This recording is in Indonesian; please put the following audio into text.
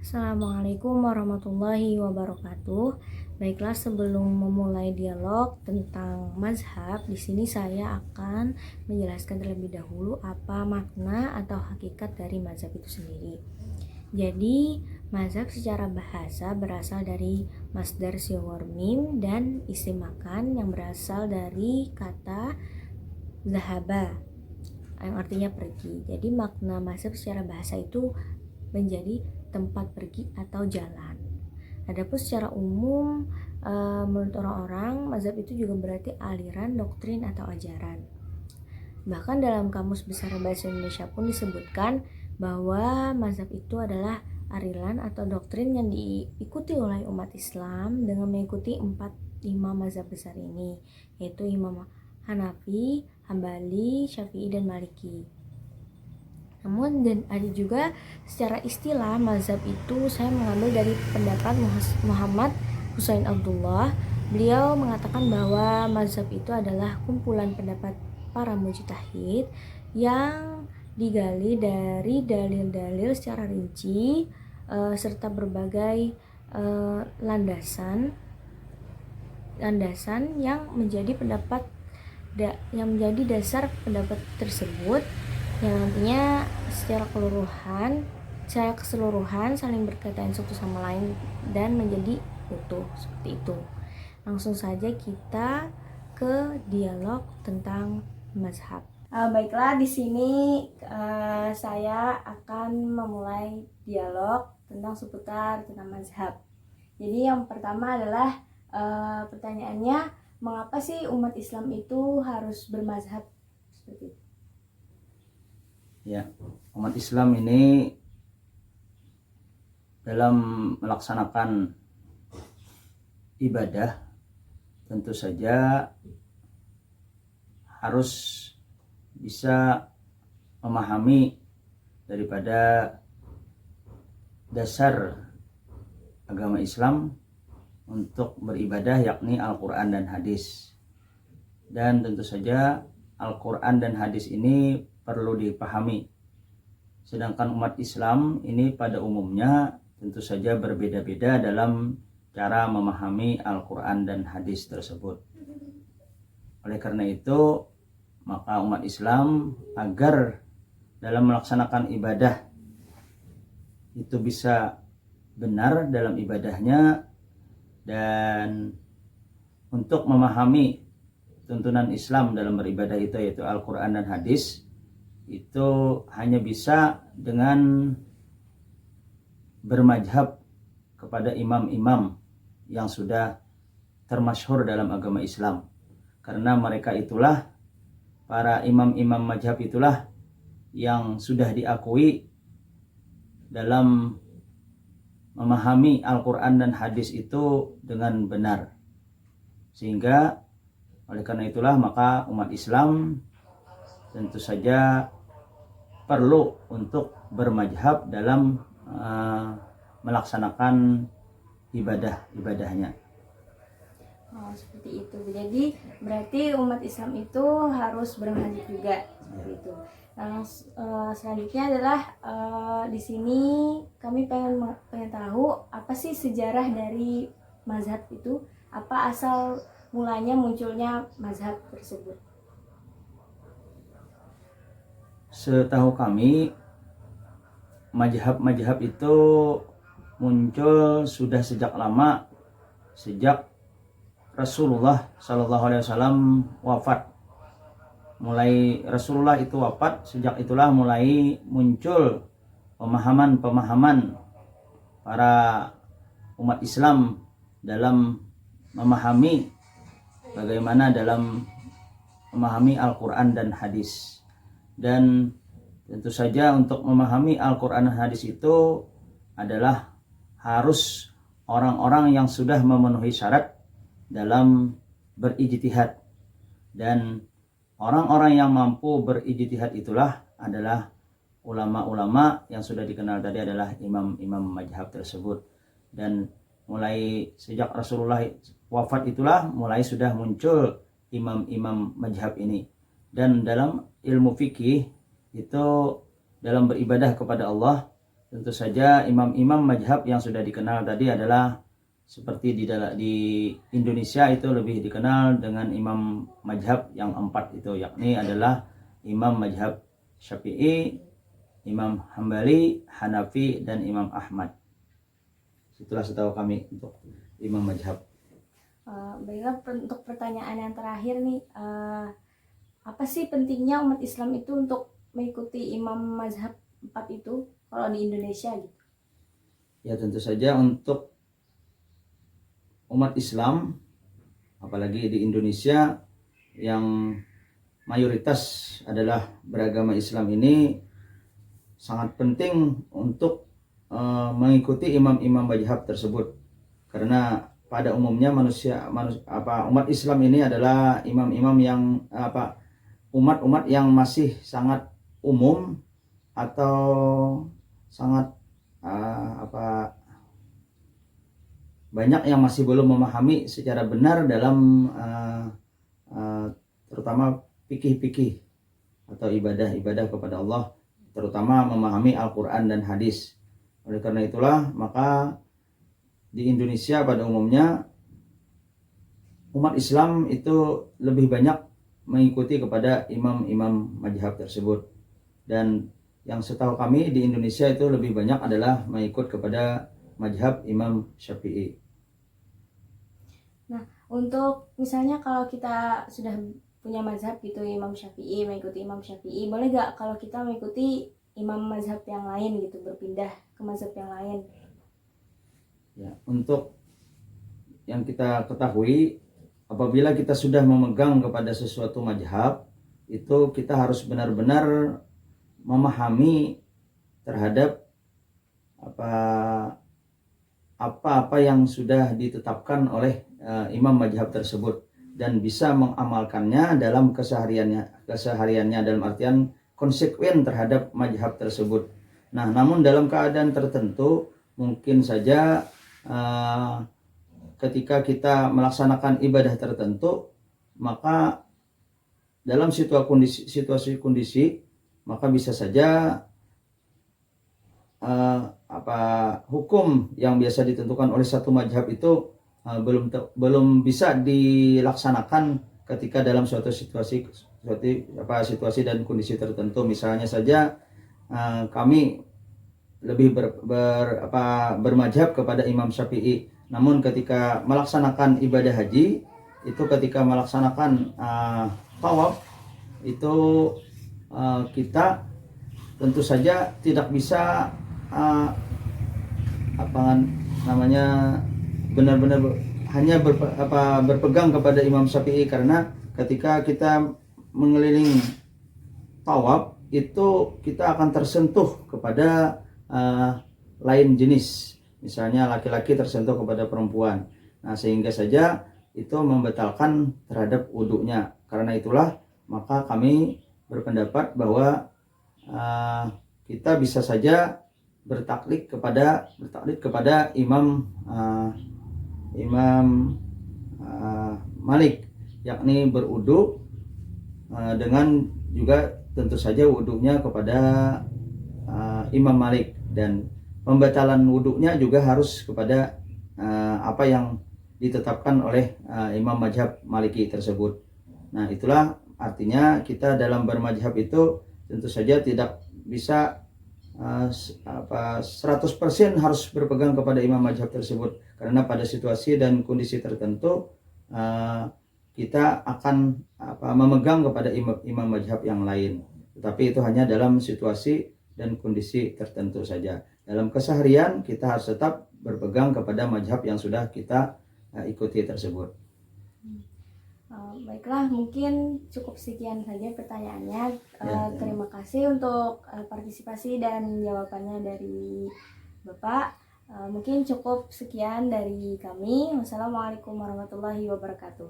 Assalamualaikum warahmatullahi wabarakatuh. Baiklah, sebelum memulai dialog tentang mazhab, di sini saya akan menjelaskan terlebih dahulu apa makna atau hakikat dari mazhab itu sendiri. Jadi, mazhab secara bahasa berasal dari masdar siwar mim dan isim makan yang berasal dari kata zahaba yang artinya pergi. Jadi makna mazhab secara bahasa itu menjadi tempat pergi atau jalan. Adapun secara umum, menurut orang-orang, mazhab itu juga berarti aliran, doktrin, atau ajaran. Bahkan dalam Kamus Besar Bahasa Indonesia pun disebutkan bahwa mazhab itu adalah aliran atau doktrin yang diikuti oleh umat Islam dengan mengikuti 4 imam mazhab besar ini, yaitu Imam Hanafi, Hambali, Syafi'i, dan Maliki. Namun dan ada juga secara istilah mazhab itu saya mengambil dari pendapat Muhammad Husain Abdullah. Beliau mengatakan bahwa mazhab itu adalah kumpulan pendapat para mujtahid yang digali dari dalil-dalil secara rinci serta berbagai landasan yang menjadi dasar pendapat tersebut, yang nantinya secara keseluruhan saling berkaitan satu sama lain dan menjadi utuh seperti itu. Langsung saja kita ke dialog tentang mazhab. Baiklah, di sini saya akan memulai dialog seputar tentang mazhab. Jadi yang pertama adalah pertanyaannya, mengapa sih umat Islam itu harus bermazhab seperti itu? Ya, umat Islam ini dalam melaksanakan ibadah tentu saja harus bisa memahami daripada dasar agama Islam untuk beribadah, yakni Al-Quran dan hadis. Dan tentu saja Al-Quran dan hadis ini perlu dipahami. Sedangkan umat Islam ini pada umumnya tentu saja berbeda-beda dalam cara memahami Al-Quran dan hadis tersebut. Oleh karena itu, maka umat Islam agar dalam melaksanakan ibadah itu bisa benar dalam ibadahnya, dan untuk memahami tuntunan Islam dalam beribadah itu, yaitu Al-Quran dan hadis, itu hanya bisa dengan bermazhab kepada imam-imam yang sudah termasyhur dalam agama Islam. Karena mereka itulah, para imam-imam mazhab itulah yang sudah diakui dalam memahami Al-Quran dan hadis itu dengan benar. Sehingga oleh karena itulah maka umat Islam tentu saja perlu untuk bermazhab dalam melaksanakan ibadahnya. Oh, seperti itu. Jadi berarti umat Islam itu harus bermazhab juga seperti itu. Selanjutnya adalah di sini kami pengen tahu apa sih sejarah dari mazhab itu, apa asal mulanya munculnya mazhab tersebut. Setahu kami, mazhab itu muncul sudah sejak lama, sejak Rasulullah Shallallahu Alaihi Wasallam wafat. Mulai Rasulullah itu wafat, sejak itulah mulai muncul pemahaman para umat Islam dalam memahami bagaimana dalam memahami Al-Quran dan hadis. Dan tentu saja untuk memahami Al-Quran dan hadis itu adalah harus orang-orang yang sudah memenuhi syarat dalam berijtihad. Dan orang-orang yang mampu berijtihad itulah adalah ulama-ulama yang sudah dikenal tadi adalah imam-imam mazhab tersebut. Dan mulai sejak Rasulullah wafat itulah mulai sudah muncul imam-imam mazhab ini. Dan dalam ilmu fikih itu, dalam beribadah kepada Allah, tentu saja imam-imam mazhab yang sudah dikenal tadi adalah seperti di Indonesia itu lebih dikenal dengan imam mazhab yang 4 itu, yakni adalah imam mazhab Syafi'i, Imam Hambali, Hanafi, dan Imam Ahmad. Itulah setahu kami untuk imam mazhab. Baiklah, untuk pertanyaan yang terakhir nih, apa sih pentingnya umat Islam itu untuk mengikuti imam mazhab 4 itu kalau di Indonesia gitu? Ya tentu saja untuk umat Islam, apalagi di Indonesia yang mayoritas adalah beragama Islam ini, sangat penting untuk mengikuti imam-imam mazhab tersebut, karena pada umumnya umat Islam ini adalah imam-imam yang umat-umat yang masih sangat umum atau sangat banyak yang masih belum memahami secara benar dalam terutama fikih-fikih atau ibadah-ibadah kepada Allah, terutama memahami Al-Quran dan hadis. Oleh karena itulah maka di Indonesia pada umumnya umat Islam itu lebih banyak mengikuti kepada imam-imam mazhab tersebut, dan yang setahu kami di Indonesia itu lebih banyak adalah mengikut kepada mazhab Imam Syafi'i. Nah, untuk misalnya kalau kita sudah punya mazhab gitu, Imam Syafi'i, mengikuti Imam Syafi'i, boleh gak kalau kita mengikuti imam mazhab yang lain gitu, berpindah ke mazhab yang lain? Ya, untuk yang kita ketahui, apabila kita sudah memegang kepada sesuatu mazhab, itu kita harus benar-benar memahami terhadap apa yang sudah ditetapkan oleh imam mazhab tersebut, dan bisa mengamalkannya dalam kesehariannya dalam artian konsekuen terhadap mazhab tersebut. Nah, namun dalam keadaan tertentu mungkin saja ketika kita melaksanakan ibadah tertentu, maka dalam situasi kondisi maka bisa saja hukum yang biasa ditentukan oleh satu mazhab itu belum bisa dilaksanakan ketika dalam suatu situasi dan kondisi tertentu. Misalnya saja kami lebih bermazhab kepada Imam Syafi'i, namun ketika melaksanakan ibadah haji itu, ketika melaksanakan tawaf itu kita tentu saja tidak bisa benar-benar hanya berpegang kepada Imam Syafi'i, karena ketika kita mengelilingi tawaf itu kita akan tersentuh kepada lain jenis, misalnya laki-laki tersentuh kepada perempuan. Nah, sehingga saja itu membatalkan terhadap wudhunya. Karena itulah maka kami berpendapat bahwa kita bisa saja bertaklid kepada Imam Malik, yakni berwudu dengan juga tentu saja wudunya kepada Imam Malik, dan pembatalan wudunya juga harus kepada apa yang ditetapkan oleh Imam Mazhab Maliki tersebut. Nah, itulah artinya kita dalam bermazhab itu tentu saja tidak bisa 100% harus berpegang kepada imam mazhab tersebut, karena pada situasi dan kondisi tertentu kita akan memegang kepada imam mazhab yang lain, tetapi itu hanya dalam situasi dan kondisi tertentu saja. Dalam keseharian kita harus tetap berpegang kepada mazhab yang sudah kita ikuti tersebut. Baiklah, mungkin cukup sekian saja pertanyaannya. Terima kasih untuk partisipasi dan jawabannya dari Bapak. Mungkin cukup sekian dari kami. Wassalamualaikum warahmatullahi wabarakatuh.